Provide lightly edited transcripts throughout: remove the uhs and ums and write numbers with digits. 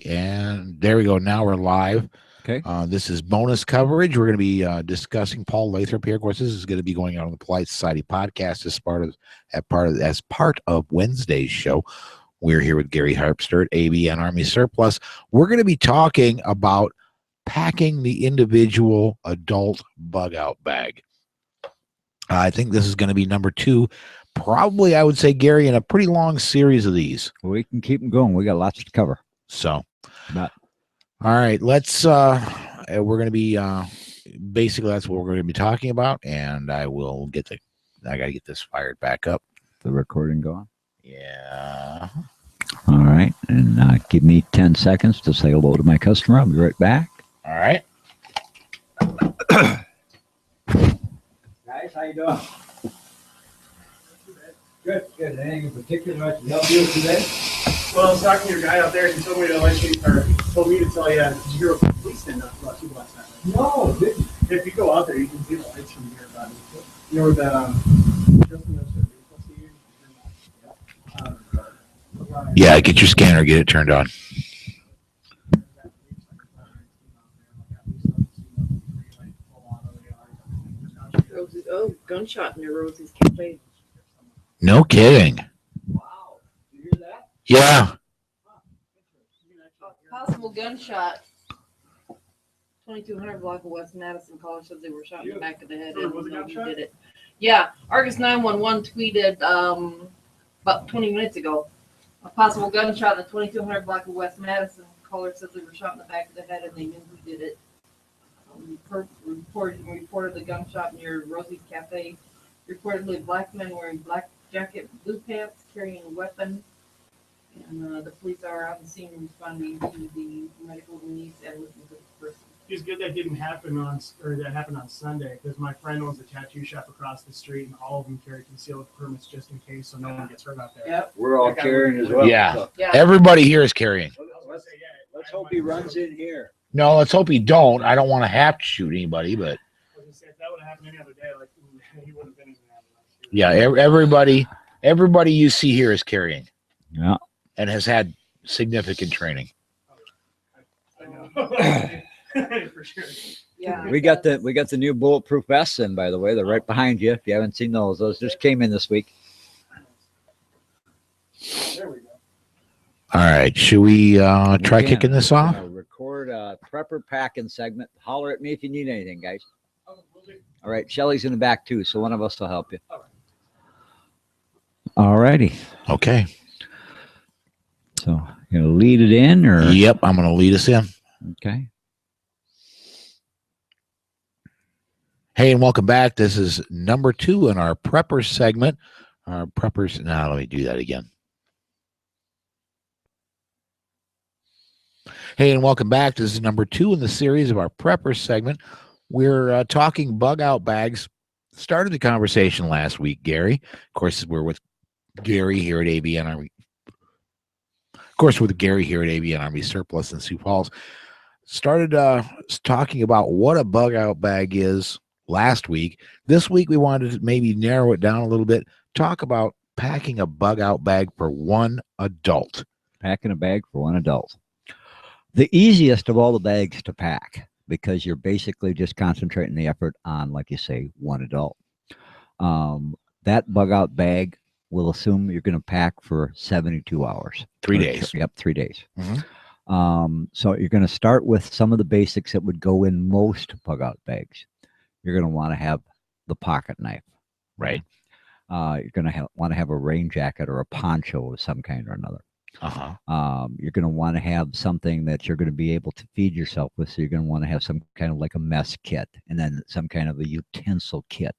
and there we go. Now we're live. Okay. This is bonus coverage. We're going to be discussing Paul Lathrop here. Of course, this is going to be going out on the Polite Society podcast as part of Wednesday's show. We're here with Gary Harpster at ABN Army Surplus. We're going to be talking about packing the individual adult bug out bag. I think this is going to be number 2. Probably, I would say, Gary, in a pretty long series of these. We can keep them going. We got lots to cover. So, Not. all right, let's, we're going to be, basically, that's what we're going to be talking about. And I got to get this fired back up. The recording going? Yeah. All right. And give me 10 seconds to say hello to my customer. I'll be right back. All right. Guys, how you doing? Good, good. Anything in particular I can help you with today? Well, I was talking to your guy out there. He told me to let you, or told me to tell you. Did you hear a policeman about you last night? No, didn't. If you go out there, you can see the lights from here about it. You know where the Justin knows the Yeah, get your scanner, get it turned on. Oh, gunshot near Rosie's Cafe. No kidding. Wow. You hear that? Yeah. Possible gunshot. 2200 block of West Madison. Caller said they were shot in the back of the head. There was a Nobody gunshot? did it. Yeah, Argus 911 tweeted about 20 minutes ago. A possible gunshot in the 2200 block of West Madison. Caller said they were shot in the back of the head and they knew who did it. Reported the gunshot near Rosie's Cafe. Reportedly, a black man wearing black jacket, blue pants, carrying a weapon. And the police are on the scene responding to the medical needs and looking for the person. It's good that didn't happen that happened on Sunday, because my friend owns a tattoo shop across the street, and all of them carry concealed permits just in case, so no one gets hurt out there. Yep. We're all carrying as well. Yeah. So Yeah. Everybody here is carrying. let's hope he runs in here. No, let's hope he don't. I don't want to have to shoot anybody, but I was gonna say, if that would have happened any other day, like he would have been in the ambulance. yeah, everybody you see here is carrying. Yeah. And has had significant training. I know. For sure. Yeah. We got the new bulletproof vests in, by the way. They're right behind you. If you haven't seen those just came in this week. There we go. All right, should we try kicking this off? Record a prepper packing segment. Holler at me if you need anything, guys. Oh, will do. All right, Shelly's in the back too, so one of us will help you. All right. All righty. Okay. So you gonna lead it in, or Yep, I'm going to lead us in. okay? Hey, and welcome back. This is number 2 in our prepper segment. Our preppers. Now, let me do that again. Hey, and welcome back. This is number 2 in the series of our prepper segment. We're talking bug out bags. Started the conversation last week, Gary. Of course, we're with Gary here at ABN Army. Of course, with Gary here at ABN Army Surplus in Sioux Falls. Started talking about what a bug out bag is last week. This week, we wanted to maybe narrow it down a little bit. Talk about packing a bug out bag for one adult. Packing a bag for one adult. The easiest of all the bags to pack, because you're basically just concentrating the effort on, like you say, one adult. That bug out bag will assume you're going to pack for 72 hours. 3 days. Yep, 3 days. Mhm. So you're going to start with some of the basics that would go in most bug out bags. You're going to want to have the pocket knife. Right. You're going to want to have a rain jacket or a poncho of some kind or another. Uh-huh. You're going to want to have something that you're going to be able to feed yourself with. So you're going to want to have some kind of like a mess kit, and then some kind of a utensil kit.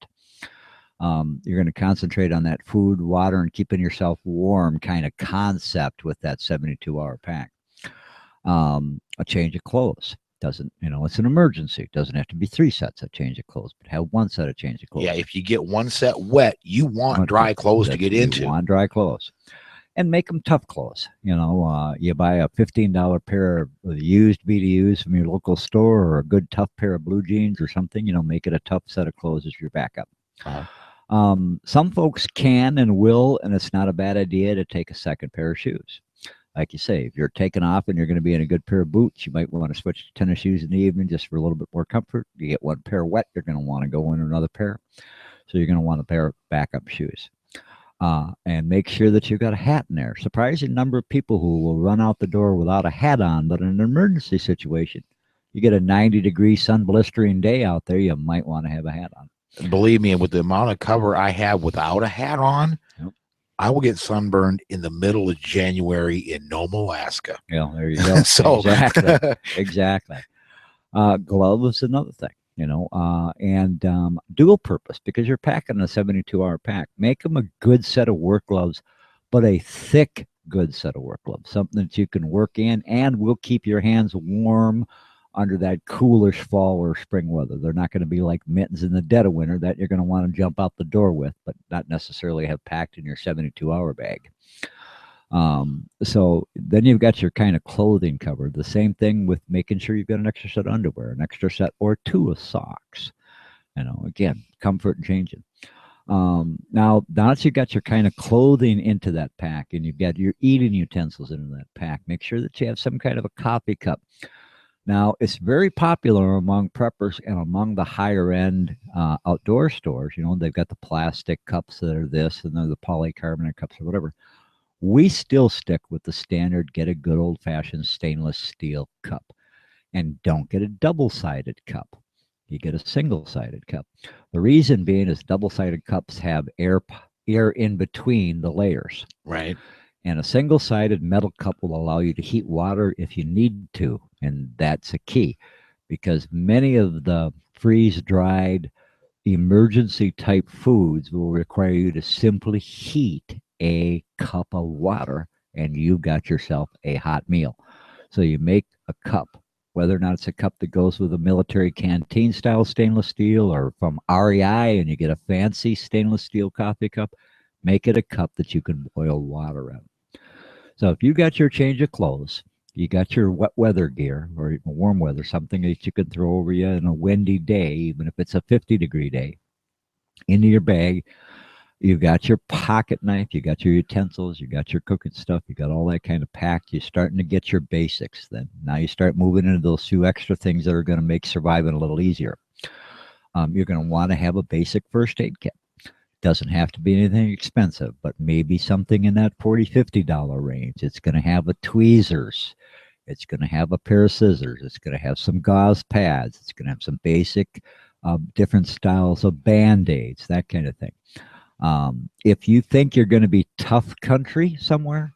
You're going to concentrate on that food, water, and keeping yourself warm kind of concept with that 72-hour pack. A change of clothes. Doesn't, it's an emergency. It doesn't have to be 3 sets of change of clothes, but have 1 set of change of clothes. Yeah, if you get 1 set wet, you want dry clothes to get into. You want dry clothes. And make them tough clothes. You buy a $15 pair of used BDUs from your local store, or a good tough pair of blue jeans or something. Make it a tough set of clothes as your backup. Uh-huh. Some folks can and will, and it's not a bad idea to take a second pair of shoes. like you say, if you're taking off and you're going to be in a good pair of boots, you might want to switch to tennis shoes in the evening just for a little bit more comfort. You get one pair wet, you're going to want to go in another pair. So you're going to want a pair of backup shoes. And make sure that you've got a hat in there. Surprising number of people who will run out the door without a hat on, but in an emergency situation, you get a 90-degree sun blistering day out there, you might want to have a hat on. Believe me, with the amount of cover I have without a hat on, Yep. I will get sunburned in the middle of January in Nome, Alaska. Yeah, there you go. So Exactly. Gloves, another thing, and dual purpose, because you're packing a 72-hour pack. Make them a good set of work gloves, but a thick, good set of work gloves, something that you can work in and will keep your hands warm under that coolish fall or spring weather. They're not going to be like mittens in the dead of winter that you're going to want to jump out the door with, but not necessarily have packed in your 72-hour bag. So then you've got your kind of clothing covered. The same thing with making sure you've got an extra set of underwear, an extra set or two of socks. Again, comfort and changing. Now that you've got your kind of clothing into that pack and you've got your eating utensils into that pack, make sure that you have some kind of a coffee cup. Now, it's very popular among preppers and among the higher end outdoor stores. They've got the plastic cups that are this and they're the polycarbonate cups or whatever. We still stick with the standard, get a good old-fashioned stainless steel cup. And don't get a double-sided cup. You get a single-sided cup. The reason being is double-sided cups have air in between the layers. right. And a single-sided metal cup will allow you to heat water if you need to. And that's a key, because many of the freeze-dried emergency-type foods will require you to simply heat a cup of water, and you've got yourself a hot meal. So you make a cup, whether or not it's a cup that goes with a military canteen-style stainless steel or from REI and you get a fancy stainless steel coffee cup, make it a cup that you can boil water in. So if you got your change of clothes, you got your wet weather gear or warm weather, something that you can throw over you in a windy day, even if it's a 50-degree day, into your bag. You got your pocket knife, you got your utensils, you got your cooking stuff, you got all that kind of packed. You're starting to get your basics then. Now you start moving into those few extra things that are going to make surviving a little easier. You're going to want to have a basic first aid kit. Doesn't have to be anything expensive, but maybe something in that $40, $50 range. It's going to have a tweezers. It's going to have a pair of scissors. It's going to have some gauze pads. It's going to have some basic different styles of Band-Aids, that kind of thing. If you think you're going to be tough country somewhere,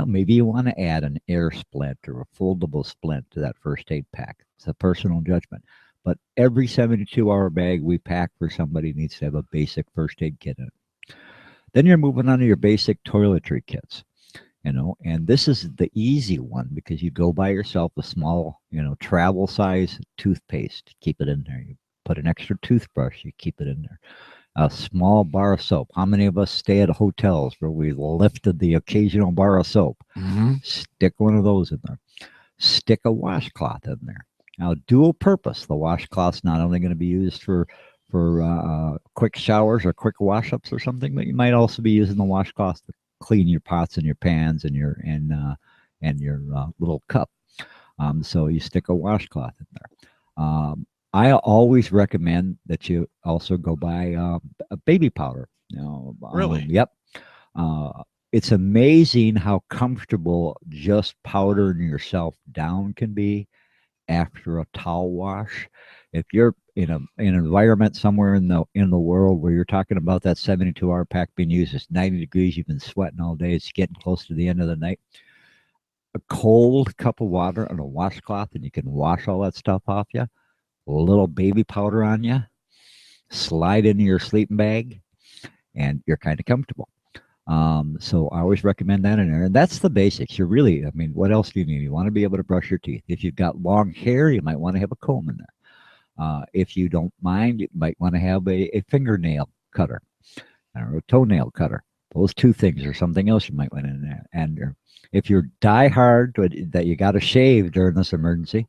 maybe you want to add an air splint or a foldable splint to that first aid pack. It's a personal judgment. But every 72-hour bag we pack for somebody needs to have a basic first aid kit in it. Then you're moving on to your basic toiletry kits, and this is the easy one because you go buy yourself a small, travel size toothpaste, keep it in there. You put an extra toothbrush, you keep it in there. A small bar of soap. How many of us stay at hotels where we lifted the occasional bar of soap? Mm-hmm. Stick one of those in there. Stick a washcloth in there. Now, dual purpose. The washcloth's not only going to be used for quick showers or quick wash-ups or something, but you might also be using the washcloth to clean your pots and your pans and your little cup. So you stick a washcloth in there. I always recommend that you also go buy a baby powder. Really? Yep. It's amazing how comfortable just powdering yourself down can be after a towel wash. If you're in an environment somewhere in the world where you're talking about that 72-hour pack being used, it's 90 degrees, you've been sweating all day, it's getting close to the end of the night, a cold cup of water and a washcloth, and you can wash all that stuff off you. A little baby powder on you, slide into your sleeping bag, and you're kind of comfortable. So I always recommend that in there. And that's the basics. What else do you need? You want to be able to brush your teeth. If you've got long hair, you might want to have a comb in there. If you don't mind, you might want to have a fingernail cutter or a toenail cutter. Those two things or something else you might want in there. And if you're diehard that you got to shave during this emergency,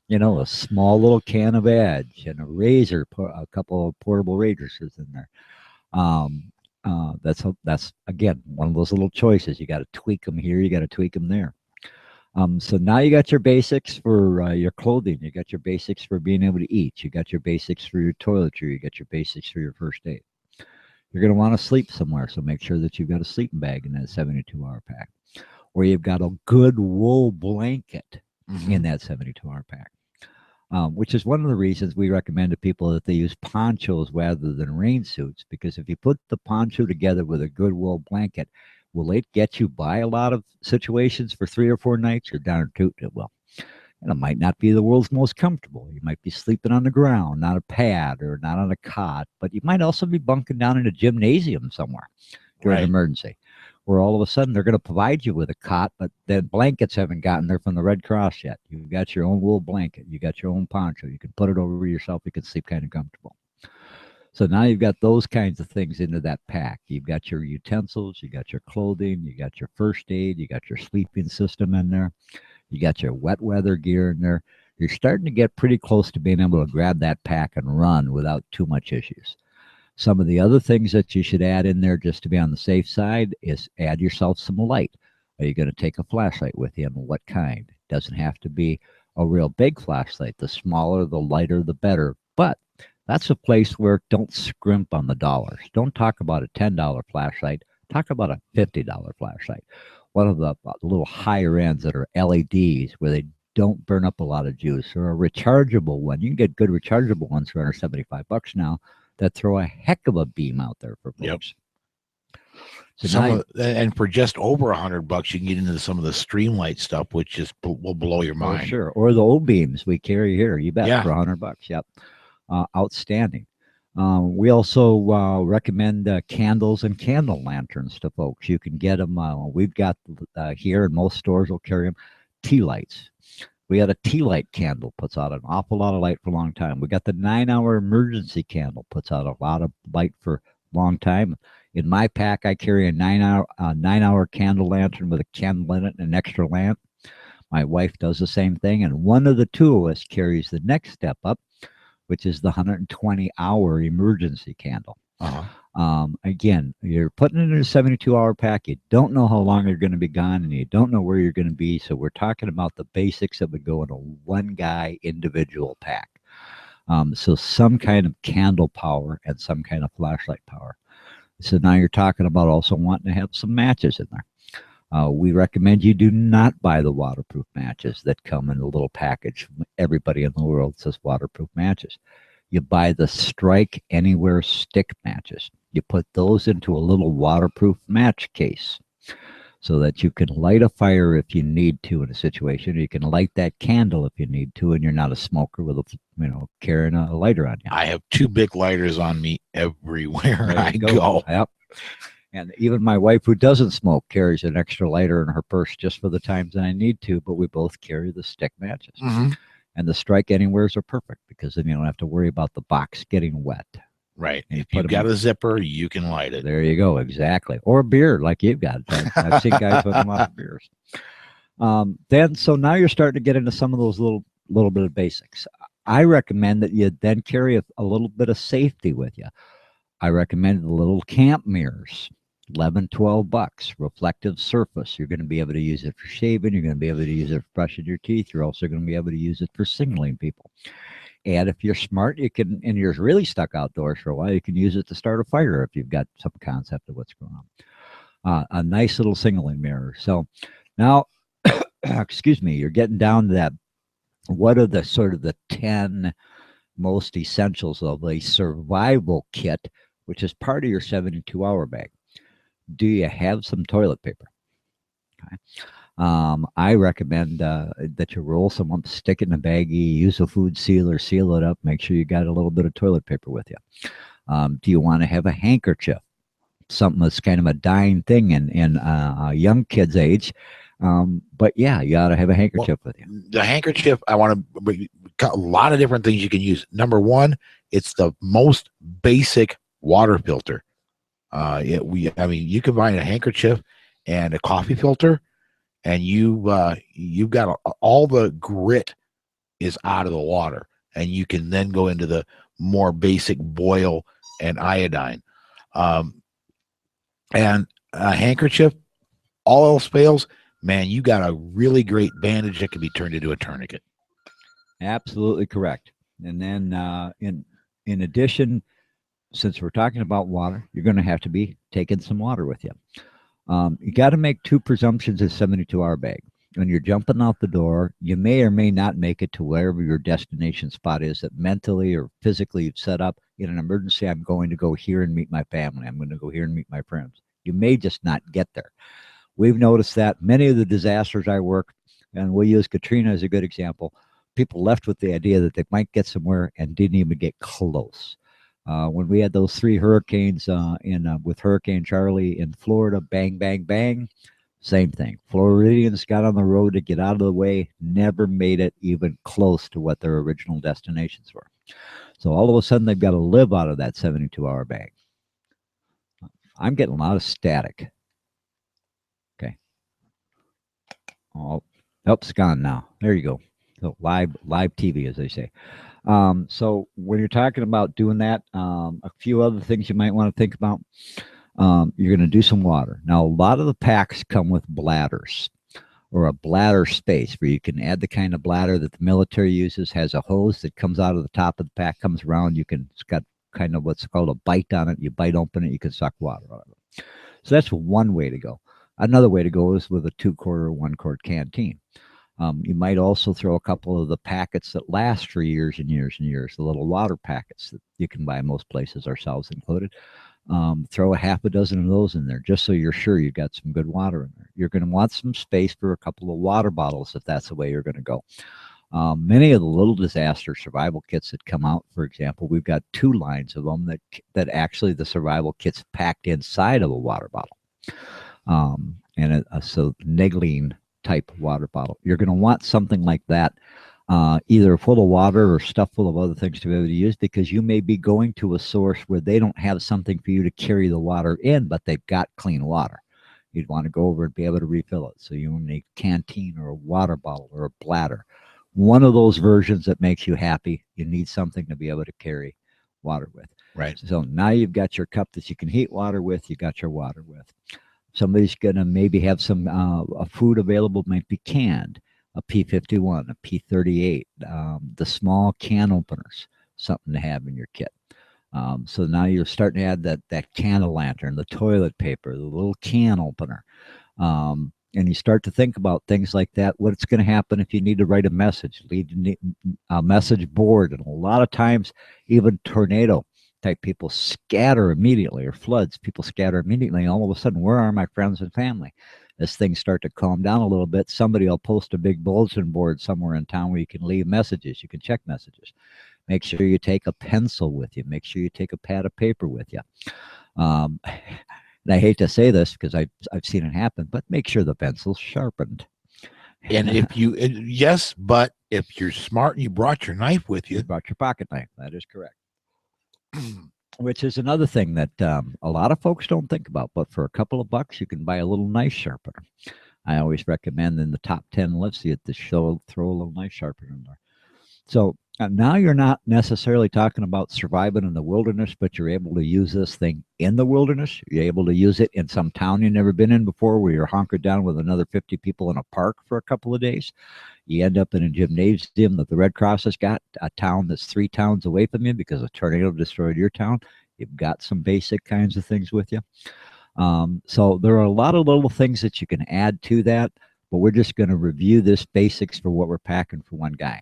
a small little can of Edge and a razor, a couple of portable razors in there. That's again one of those little choices. You got to tweak them here, you got to tweak them there. So now you got your basics for your clothing. You got your basics for being able to eat. You got your basics for your toiletry. You got your basics for your first aid. You're going to want to sleep somewhere, so make sure that you've got a sleeping bag in that 72-hour pack, or you've got a good wool blanket in that 72-hour pack, which is one of the reasons we recommend to people that they use ponchos rather than rain suits, because if you put the poncho together with a good wool blanket, will it get you by a lot of situations for 3 or 4 nights? You're darn tootin' it will. And it might not be the world's most comfortable. You might be sleeping on the ground, not a pad or not on a cot, but you might also be bunking down in a gymnasium somewhere during an emergency, where all of a sudden they're going to provide you with a cot, but the blankets haven't gotten there from the Red Cross yet. You've got your own wool blanket. You got your own poncho. You can put it over yourself. You can sleep kind of comfortable. So now you've got those kinds of things into that pack. You've got your utensils, you got your clothing, you got your first aid, you got your sleeping system in there. You got your wet weather gear in there. You're starting to get pretty close to being able to grab that pack and run without too much issues. Some of the other things that you should add in there just to be on the safe side is add yourself some light. Are you going to take a flashlight with you, and what kind? It doesn't have to be a real big flashlight. The smaller, the lighter, the better. But that's a place where don't scrimp on the dollars. Don't talk about a $10 flashlight. Talk about a $50 flashlight. One of the little higher ends that are LEDs where they don't burn up a lot of juice, or a rechargeable one. You can get good rechargeable ones for under $75 now that throw a heck of a beam out there for folks. So and for just over $100, you can get into some of the Streamlight stuff, which just will blow your mind. For sure. Or the old beams we carry here. You bet, for $100. Yep. Outstanding. We also recommend candles and candle lanterns to folks. You can get them. We've got here, and most stores will carry them, tea lights. We got a tea light candle, puts out an awful lot of light for a long time. We got the 9-hour emergency candle, puts out a lot of light for a long time. In my pack, I carry a 9-hour candle lantern with a candle in it and an extra lamp. My wife does the same thing, and one of the two of us carries the next step up, which is the 120-hour emergency candle. Again, you're putting it in a 72-hour pack. You don't know how long you're going to be gone, and you don't know where you're going to be. So we're talking about the basics that would go in a one-guy individual pack. So some kind of candle power and some kind of flashlight power. So now you're talking about also wanting to have some matches in there. We recommend you do not buy the waterproof matches that come in a little package. Everybody in the world says waterproof matches. You buy the Strike Anywhere stick matches. You put those into a little waterproof match case so that you can light a fire if you need to in a situation. You can light that candle if you need to, and you're not a smoker with carrying a lighter on you. I have 2 big lighters on me everywhere I go. Yep. And even my wife, who doesn't smoke, carries an extra lighter in her purse just for the times that I need to, but we both carry the stick matches. And the Strike Anywheres are perfect because then you don't have to worry about the box getting wet. Right. If you've got a zipper, you can light it. There you go. Exactly. Or a beer like you've got. I've seen guys with them out of beers. So now you're starting to get into some of those little bit of basics. I recommend that you then carry a little bit of safety with you. I recommend the little camp mirrors. $11, $12, reflective surface. You're going to be able to use it for shaving. You're going to be able to use it for brushing your teeth. You're also going to be able to use it for signaling people. And if you're smart, you can, and you're really stuck outdoors for a while, you can use it to start a fire if you've got some concept of what's going on. A nice little signaling mirror. So now, excuse me, you're getting down to that. What are the sort of the 10 most essentials of a survival kit, which is part of your 72-hour bag? Do you have some toilet paper? Okay. I recommend that you roll some up, stick it in a baggie, use a food sealer, seal it up, make sure you got a little bit of toilet paper with you. Do you want to have a handkerchief? Something that's kind of a dying thing in a young kid's age. But yeah, you ought to have a handkerchief with you. The handkerchief, I want to a lot of different things you can use. Number one, it's the most basic water filter. You can find a handkerchief and a coffee filter, and you've got all the grit is out of the water, and you can then go into the more basic boil and iodine. And a handkerchief, all else fails, man, you got a really great bandage that can be turned into a tourniquet. Absolutely correct. And then in addition, since we're talking about water, you're going to have to be taking some water with you. You got to make 2 presumptions in a 72-hour bag. When you're jumping out the door, you may or may not make it to wherever your destination spot is that mentally or physically you've set up. In an emergency, I'm going to go here and meet my family. I'm going to go here and meet my friends. You may just not get there. We've noticed that many of the disasters I work, and we'll use Katrina as a good example, people left with the idea that they might get somewhere and didn't even get close. When we had those 3 hurricanes with Hurricane Charlie in Florida, bang, bang, bang, same thing. Floridians got on the road to get out of the way, never made it even close to what their original destinations were. So all of a sudden, they've got to live out of that 72-hour bag. I'm getting a lot of static. Okay. Oh, it's gone now. There you go. So live TV, as they say. So when you're talking about doing that, a few other things you might want to think about. You're going to do some water. Now, a lot of the packs come with bladders or a bladder space where you can add the kind of bladder that the military uses, has a hose that comes out of the top of the pack, comes around. It's got kind of what's called a bite on it. You bite open it, you can suck water out of it. So that's one way to go. Another way to go is with a 2-quart or 1-quart canteen. You might also throw a couple of the packets that last for years and years and years, the little water packets that you can buy most places, ourselves included. Throw a half a dozen of those in there just so you're sure you've got some good water in there. You're going to want some space for a couple of water bottles if that's the way you're going to go. Many of the little disaster survival kits that come out, for example, we've got 2 lines of them that actually the survival kit's packed inside of a water bottle. So Negline type water bottle. You're going to want something like that, either full of water or stuff full of other things to be able to use, because you may be going to a source where they don't have something for you to carry the water in, but they've got clean water. You'd want to go over and be able to refill it. So you need a canteen or a water bottle or a bladder. One of those versions that makes you happy, you need something to be able to carry water with. Right. So now you've got your cup that you can heat water with, you got your water with. Somebody's going to maybe have some food available, might be canned, a P51, a P38, the small can openers, something to have in your kit. So now you're starting to add that can of lantern, the toilet paper, the little can opener. And you start to think about things like that. What's going to happen if you need to write a message, lead a message board. And a lot of times, even tornado type people scatter immediately, or floods, people scatter immediately. And all of a sudden, where are my friends and family? As things start to calm down a little bit, somebody will post a big bulletin board somewhere in town where you can leave messages. You can check messages. Make sure you take a pencil with you. Make sure you take a pad of paper with you. And I hate to say this because I've seen it happen, but make sure the pencil's sharpened. And if you, yes, but if you're smart and you brought your knife with you. You brought your pocket knife. That is correct. Which is another thing that a lot of folks don't think about, but for a couple of bucks, you can buy a little knife sharpener. I always recommend in the top 10 lifts you to throw a little knife sharpener in there. So now you're not necessarily talking about surviving in the wilderness, but you're able to use this thing in the wilderness. You're able to use it in some town you've never been in before, where you're hunkered down with another 50 people in a park for a couple of days. You end up in a gymnasium that the Red Cross has got, a town that's 3 towns away from you because a tornado destroyed your town. You've got some basic kinds of things with you. So there are a lot of little things that you can add to that, but we're just going to review this basics for what we're packing for one guy.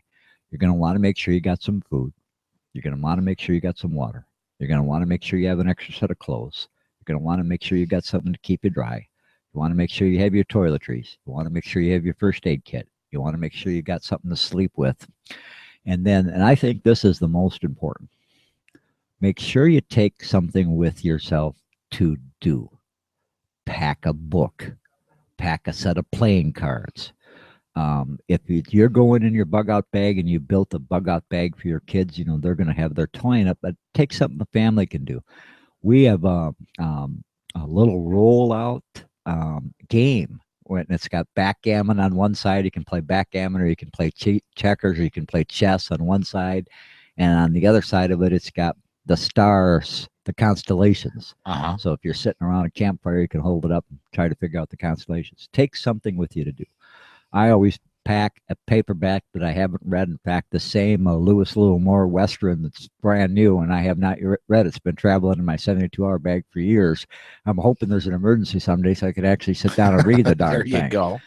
You're going to want to make sure you got some food. You're going to want to make sure you got some water. You're going to want to make sure you have an extra set of clothes. You're going to want to make sure you got something to keep you dry. You want to make sure you have your toiletries. You want to make sure you have your first aid kit. You want to make sure you got something to sleep with. And I think this is the most important. Make sure you take something with yourself to do. Pack a book. Pack a set of playing cards. If you're going in your bug out bag and you built a bug out bag for your kids, they're going to have their toy in it, but take something the family can do. We have a little rollout game. And it's got backgammon on one side. You can play backgammon, or you can play checkers, or you can play chess on one side. And on the other side of it, it's got the stars, the constellations. Uh-huh. So if you're sitting around a campfire, you can hold it up and try to figure out the constellations. Take something with you to do. I always pack a paperback that I haven't read. In fact, the same Lewis Moore Western that's brand new and I have not read. It's been traveling in my 72-hour bag for years. I'm hoping there's an emergency someday so I could actually sit down and read the darn There you thing. go.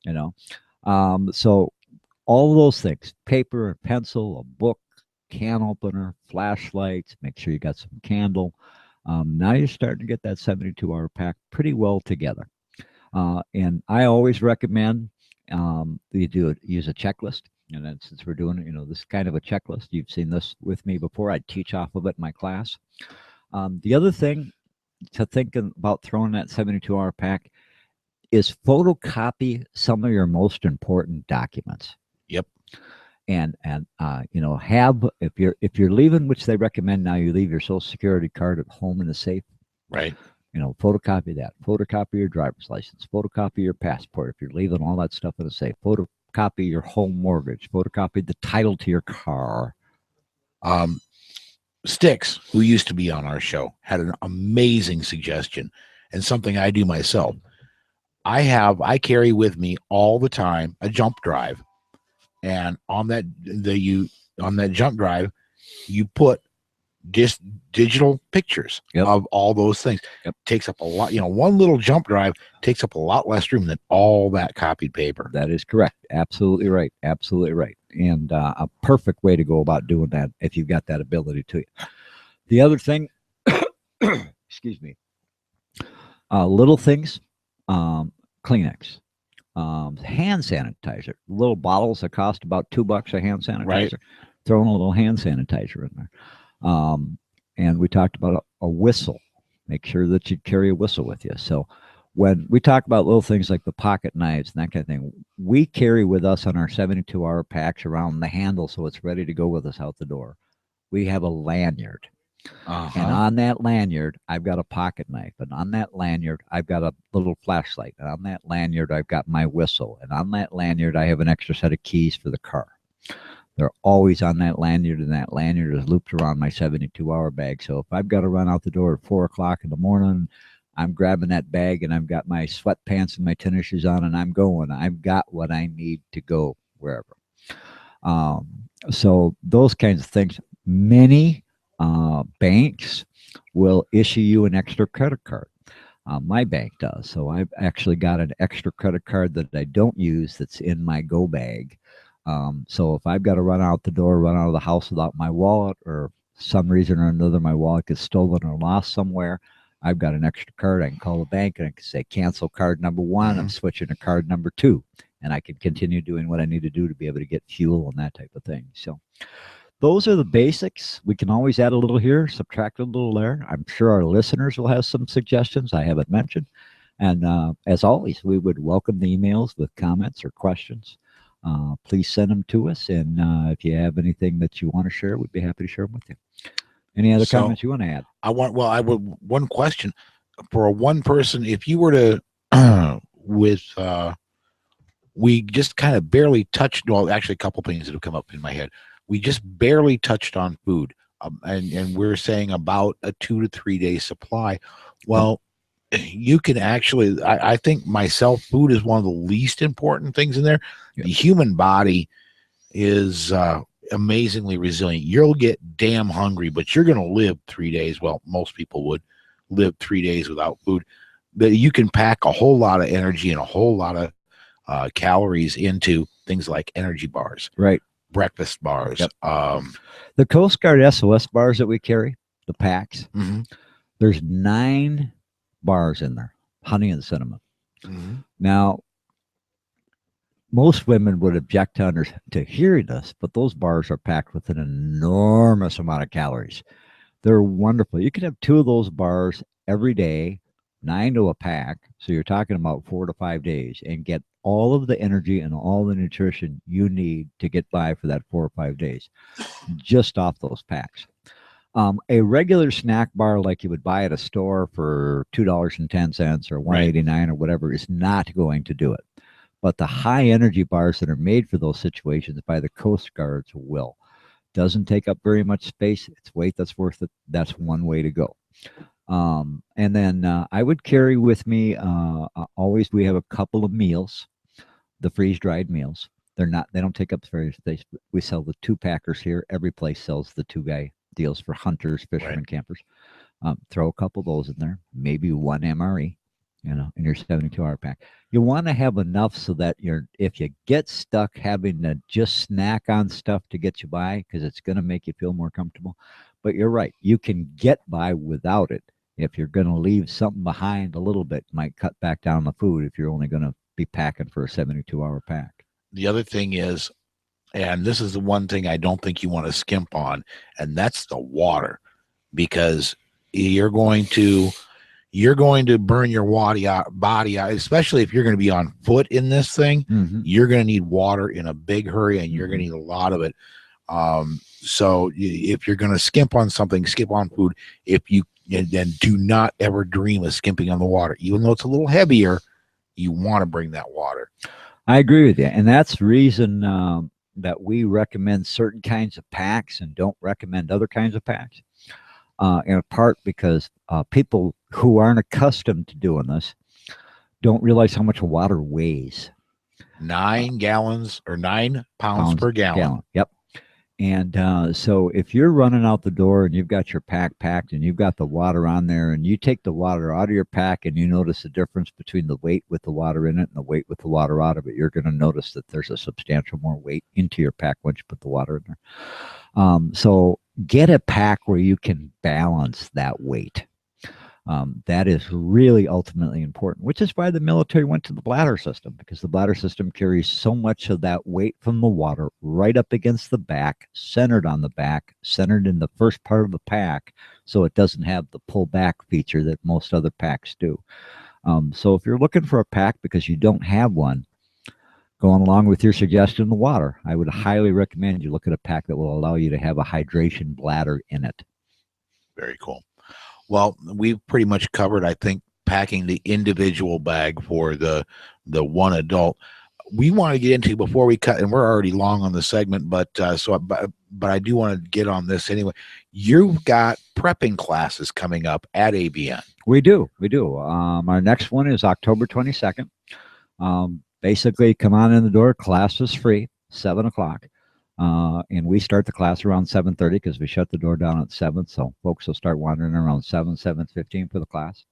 You know, so all those things: paper, a pencil, a book, can opener, flashlights. Make sure you got some candle. Now you're starting to get that 72-hour pack pretty well together. And I always recommend you use a checklist. And then since we're doing, this kind of a checklist, you've seen this with me before. I teach off of it in my class. The other thing to think about throwing that 72-hour pack is photocopy some of your most important documents. Yep. And have, if you're leaving, which they recommend now, you leave your Social Security card at home in the safe. Right. Photocopy that. Photocopy your driver's license. Photocopy your passport if you're leaving all that stuff in the safe. Photocopy your home mortgage. Photocopy the title to your car. Sticks, who used to be on our show, had an amazing suggestion and something I do myself. I carry with me all the time a jump drive, and on that jump drive, you put just digital pictures of all those things. Takes up a lot. One little jump drive takes up a lot less room than all that copied paper. That is correct. Absolutely right. Absolutely right. And a perfect way to go about doing that if you've got that ability to you. The other thing, excuse me, little things, Kleenex, hand sanitizer, little bottles that cost about $2 a hand sanitizer. Right. Throwing a little hand sanitizer in there. And we talked about a whistle. Make sure that you carry a whistle with you. So when we talk about little things like the pocket knives and that kind of thing, we carry with us on our 72-hour packs around the handle so it's ready to go with us out the door. We have a lanyard. And on that lanyard, I've got a pocket knife. And on that lanyard, I've got a little flashlight. And on that lanyard, I've got my whistle. And on that lanyard, I have an extra set of keys for the car. They're always on that lanyard, and that lanyard is looped around my 72-hour bag. So if I've got to run out the door at 4 o'clock in the morning, I'm grabbing that bag, and I've got my sweatpants and my tennis shoes on, and I'm going. I've got what I need to go wherever. So those kinds of things. Many banks will issue you an extra credit card. My bank does. So I've actually got an extra credit card that I don't use that's in my go bag. So if I've got to run out the door, run out of the house without my wallet, or some reason or another my wallet gets stolen or lost somewhere, I've got an extra card. I can call the bank and I can say, cancel card number 1. I'm switching to card number 2. And I can continue doing what I need to do to be able to get fuel and that type of thing. So those are the basics. We can always add a little here, subtract a little there. I'm sure our listeners will have some suggestions I haven't mentioned. And as always, we would welcome the emails with comments or questions. Please send them to us. And if you have anything that you want to share, we'd be happy to share them with you. Any other comments you want to add? I would one question for one person. If you were to, we just kind of barely touched, well, actually a couple things that have come up in my head. We just barely touched on food. And we're saying about a 2 to 3 day supply. Well, you can actually, I think myself, food is one of the least important things in there. The human body is amazingly resilient. You'll get damn hungry, but you're going to live 3 days. Well, most people would live 3 days without food. But you can pack a whole lot of energy and a whole lot of calories into things like energy bars, right? Breakfast bars. The Coast Guard SOS bars that we carry, the packs, there's 9 bars in there, honey and cinnamon. Now, most women would object to hearing this, but those bars are packed with an enormous amount of calories. They're wonderful. You can have 2 of those bars every day, 9 to a pack. So you're talking about 4 to 5 days, and get all of the energy and all the nutrition you need to get by for that 4 or 5 days, just off those packs. A regular snack bar like you would buy at a store for $2.10 or $1.89 or whatever is not going to do it. But the high energy bars that are made for those situations by the Coast Guards will. doesn't take up very much space. It's weight that's worth it. That's one way to go. And then I would carry with me always. We have a couple of meals, the freeze dried meals. They don't take up very space. We sell the 2-packers here. Every place sells the 2-guy deals for hunters, fishermen, Right. campers. Throw a couple of those in there, maybe one MRE, in your 72-hour pack. You want to have enough so that if you get stuck having to just snack on stuff to get you by, because it's going to make you feel more comfortable. But you're right, you can get by without it. If you're going to leave something behind a little bit, might cut back down the food if you're only going to be packing for a 72-hour pack. The other thing is, and this is the one thing I don't think you want to skimp on, and that's the water, because you're going to burn your body out, especially if you're going to be on foot in this thing. You're going to need water in a big hurry, and you're going to need a lot of it. So if you're going to skimp on something, skip on food. And do not ever dream of skimping on the water, even though it's a little heavier. You want to bring that water. I agree with you, and that's the reason that we recommend certain kinds of packs and don't recommend other kinds of packs. In part because people who aren't accustomed to doing this don't realize how much water weighs. 9 gallons or 9 pounds per gallon. Yep. And so if you're running out the door and you've got your pack packed and you've got the water on there, and you take the water out of your pack and you notice the difference between the weight with the water in it and the weight with the water out of it, you're going to notice that there's a substantial more weight into your pack once you put the water in there. So get a pack where you can balance that weight. That is really ultimately important, which is why the military went to the bladder system, because the bladder system carries so much of that weight from the water right up against the back, centered on the back, centered in the first part of the pack, so it doesn't have the pull back feature that most other packs do. So if you're looking for a pack because you don't have one, going along with your suggestion, the water, I would highly recommend you look at a pack that will allow you to have a hydration bladder in it. Very cool. Well, we've pretty much covered, I think, packing the individual bag for the one adult. We want to get into, before we cut, and we're already long on the segment, but I do want to get on this anyway. You've got prepping classes coming up at ABN. We do. Our next one is October 22nd. Basically, come on in the door. Class is free, 7 o'clock. And we start the class around 7:30 because we shut the door down at 7. So folks will start wandering around 7:15 for the class.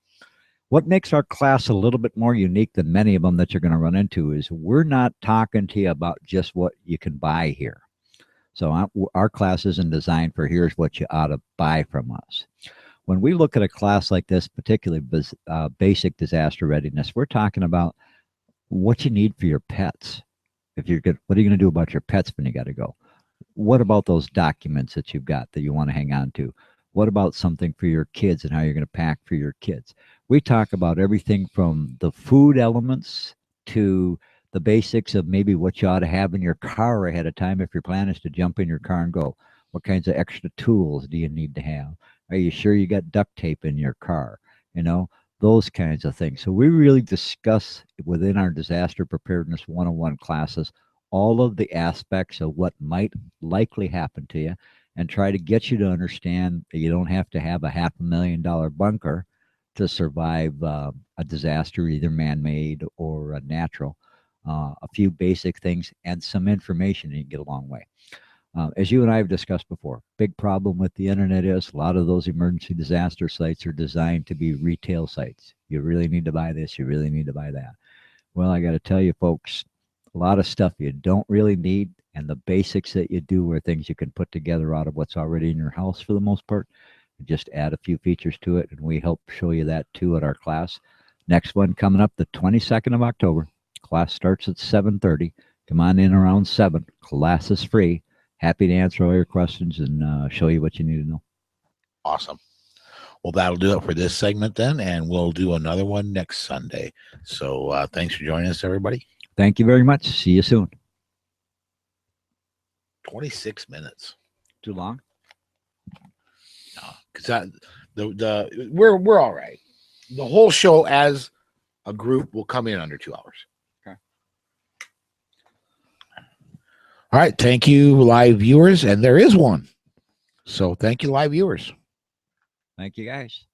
What makes our class a little bit more unique than many of them that you're going to run into is we're not talking to you about just what you can buy here. So our class isn't designed for here's what you ought to buy from us. When we look at a class like this, particularly basic disaster readiness, we're talking about what you need for your pets. If you're good, what are you going to do about your pets when you got to go? What about those documents that you've got that you want to hang on to? What about something for your kids and how you're going to pack for your kids? We talk about everything from the food elements to the basics of maybe what you ought to have in your car ahead of time if your plan is to jump in your car and go. What kinds of extra tools do you need to have? Are you sure you got duct tape in your car? Those kinds of things. So we really discuss within our disaster preparedness 101 classes all of the aspects of what might likely happen to you, and try to get you to understand that you don't have to have a $500,000 bunker to survive a disaster, either man-made or natural. A few basic things and some information, and you can get a long way. As you and I have discussed before, big problem with the internet is a lot of those emergency disaster sites are designed to be retail sites. You really need to buy this, you really need to buy that. Well, I got to tell you folks, a lot of stuff you don't really need, and the basics that you do are things you can put together out of what's already in your house for the most part. Just add a few features to it, and we help show you that too at our class. Next one coming up the 22nd of October. Class starts at 7:30. Come on in around 7. Class is free. Happy to answer all your questions and show you what you need to know. Awesome. Well, that'll do it for this segment then, and we'll do another one next Sunday. So thanks for joining us, everybody. Thank you very much. See you soon. 26 minutes. Too long? No, because we're all right. The whole show as a group will come in under 2 hours. Okay. All right. Thank you, live viewers. And there is one. So thank you, live viewers. Thank you, guys.